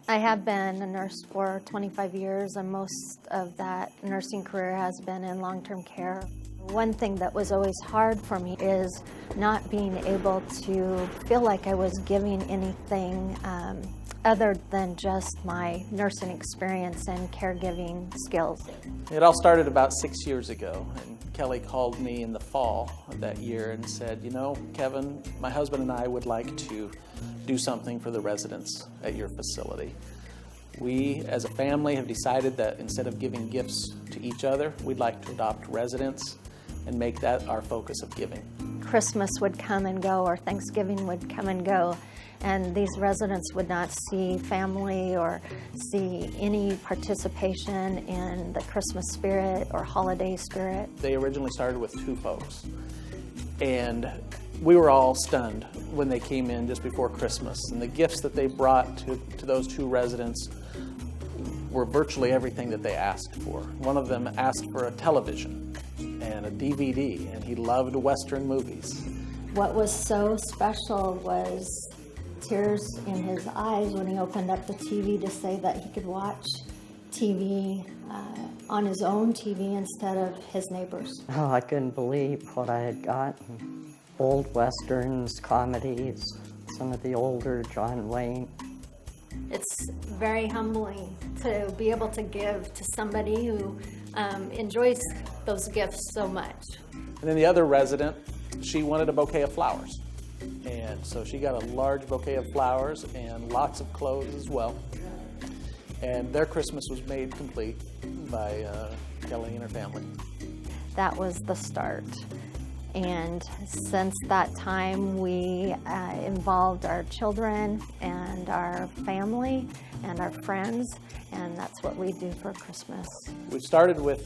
I have been a nurse for 25 years, and most of that nursing career has been in long-term care. One thing that was always hard for me is not being able to feel like I was giving anything other than just my nursing experience and caregiving skills. It all started about 6 years ago, and Kelli called me in the fall of that year and said, you know, Kevin, my husband and I would like to do something for the residents at your facility. We, as a family, have decided that instead of giving gifts to each other, we'd like to adopt residents and make that our focus of giving. Christmas would come and go, or Thanksgiving would come and go, and these residents would not see family or see any participation in the Christmas spirit or holiday spirit. They originally started with 2 folks, and we were all stunned when they came in just before Christmas, and the gifts that they brought to those 2 residents were virtually everything that they asked for. One of them asked for a television and a DVD, and he loved Western movies. What was so special was tears in his eyes when he opened up the TV to say that he could watch TV on his own TV instead of his neighbor's. Oh, I couldn't believe what I had gotten. Old Westerns, comedies, some of the older John Wayne. It's very humbling to be able to give to somebody who enjoys those gifts so much. And then the other resident, she wanted a bouquet of flowers. And so she got a large bouquet of flowers and lots of clothes as well. And their Christmas was made complete by Kelli and her family. That was the start. And since that time, we involved our children and our family and our friends, and that's what we do for Christmas. We started with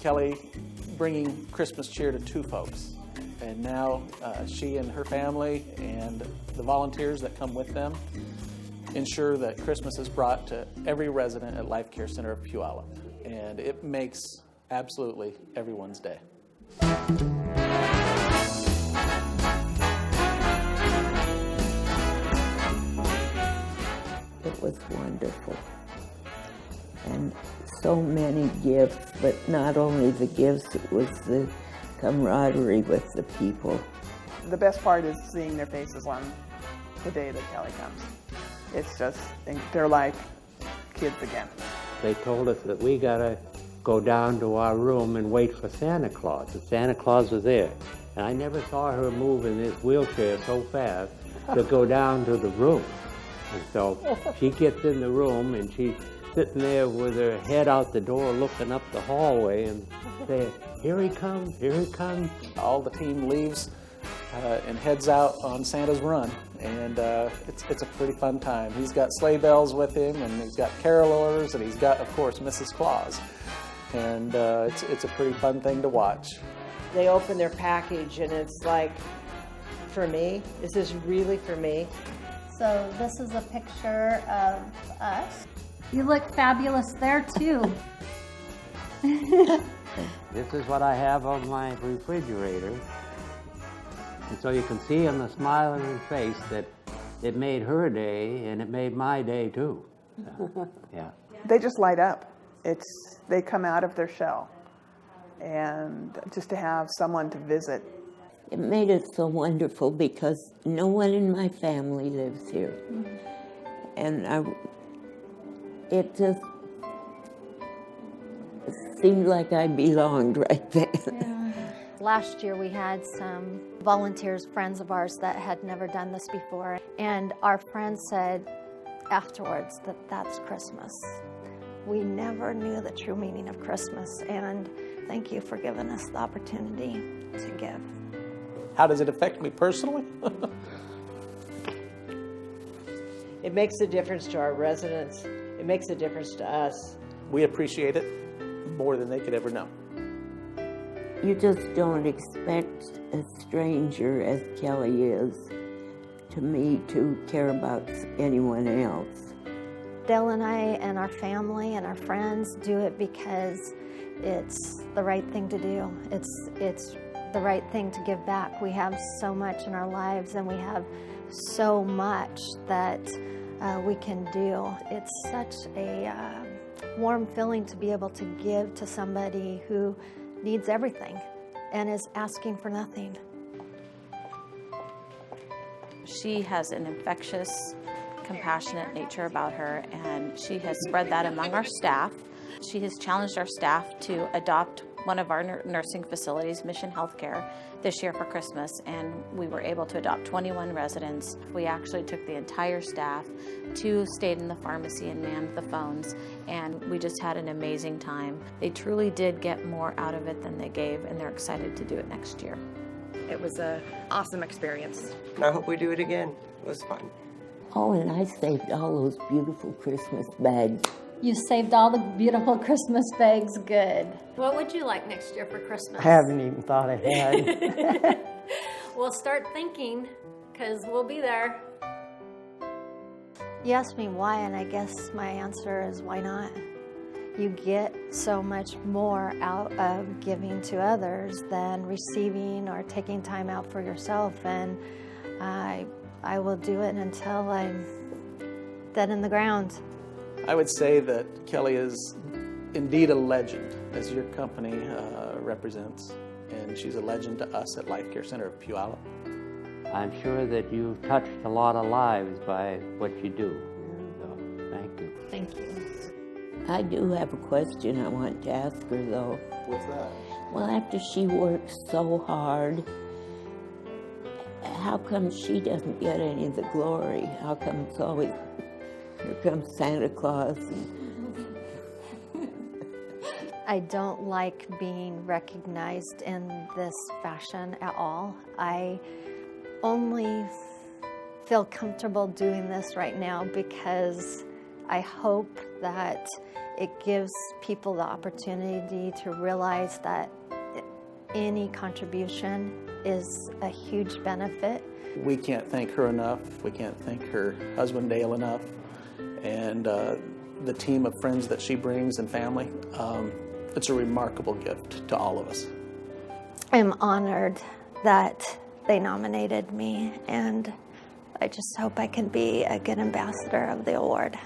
Kelli bringing Christmas cheer to 2 folks. And now she and her family and the volunteers that come with them ensure that Christmas is brought to every resident at Life Care Center of Puyallup. And it makes absolutely everyone's day. It was wonderful. And so many gifts, but not only the gifts, it was the camaraderie with the people. The best part is seeing their faces on the day that Kelli comes. It's just, they're like kids again. They told us that we gotta go down to our room and wait for Santa Claus. And Santa Claus was there. And I never saw her move in this wheelchair so fast to go down to the room. And so she gets in the room and she's sitting there with her head out the door looking up the hallway and saying, here he comes, here he comes. All the team leaves and heads out on Santa's run, and it's a pretty fun time. He's got sleigh bells with him, and he's got carolers, and he's got, of course, Mrs. Claus. And it's a pretty fun thing to watch. They open their package, and it's like, for me, this is really for me. So this is a picture of us. You look fabulous there, too. This is what I have on my refrigerator. And so you can see on the smile on her face that it made her day and it made my day too. Yeah. They just light up. They come out of their shell. And just to have someone to visit. It made it so wonderful because no one in my family lives here. And it just seemed like I belonged right there. Yeah. Last year we had some volunteers, friends of ours that had never done this before, and our friends said afterwards that that's Christmas. We never knew the true meaning of Christmas, and thank you for giving us the opportunity to give. How does it affect me personally? It makes a difference to our residents. It makes a difference to us. We appreciate it more than they could ever know. You just don't expect a stranger, as Kelli is, to me to care about anyone else. Dale and I and our family and our friends do it because it's the right thing to do. It's the right thing to give back. We have so much in our lives, and we have so much that we can do. It's such a warm feeling to be able to give to somebody who needs everything and is asking for nothing. She has an infectious, compassionate nature about her, and she has spread that among our staff. She has challenged our staff to adopt one of our nursing facilities, Mission Healthcare, this year for Christmas, and we were able to adopt 21 residents. We actually took the entire staff. 2 stayed in the pharmacy and manned the phones, and we just had an amazing time. They truly did get more out of it than they gave, and they're excited to do it next year. It was an awesome experience. And I hope we do it again. It was fun. Oh, and I saved all those beautiful Christmas bags. You saved all the beautiful Christmas bags. Good. What would you like next year for Christmas? I haven't even thought ahead. We'll start thinking, because we'll be there. You asked me why, and I guess my answer is why not? You get so much more out of giving to others than receiving or taking time out for yourself, and I will do it until I'm dead in the ground. I would say that Kelli is indeed a legend, as your company represents, and she's a legend to us at Life Care Center of Puyallup. I'm sure that you've touched a lot of lives by what you do. So, thank you. Thank you. I do have a question I want to ask her, though. What's that? Well, after she works so hard, how come she doesn't get any of the glory? How come it's always, here comes Santa Claus? I don't like being recognized in this fashion at all. I only feel comfortable doing this right now because I hope that it gives people the opportunity to realize that any contribution is a huge benefit. We can't thank her enough. We can't thank her husband Dale enough, and the team of friends that she brings and family. It's a remarkable gift to all of us. I'm honored that they nominated me, and I just hope I can be a good ambassador of the award.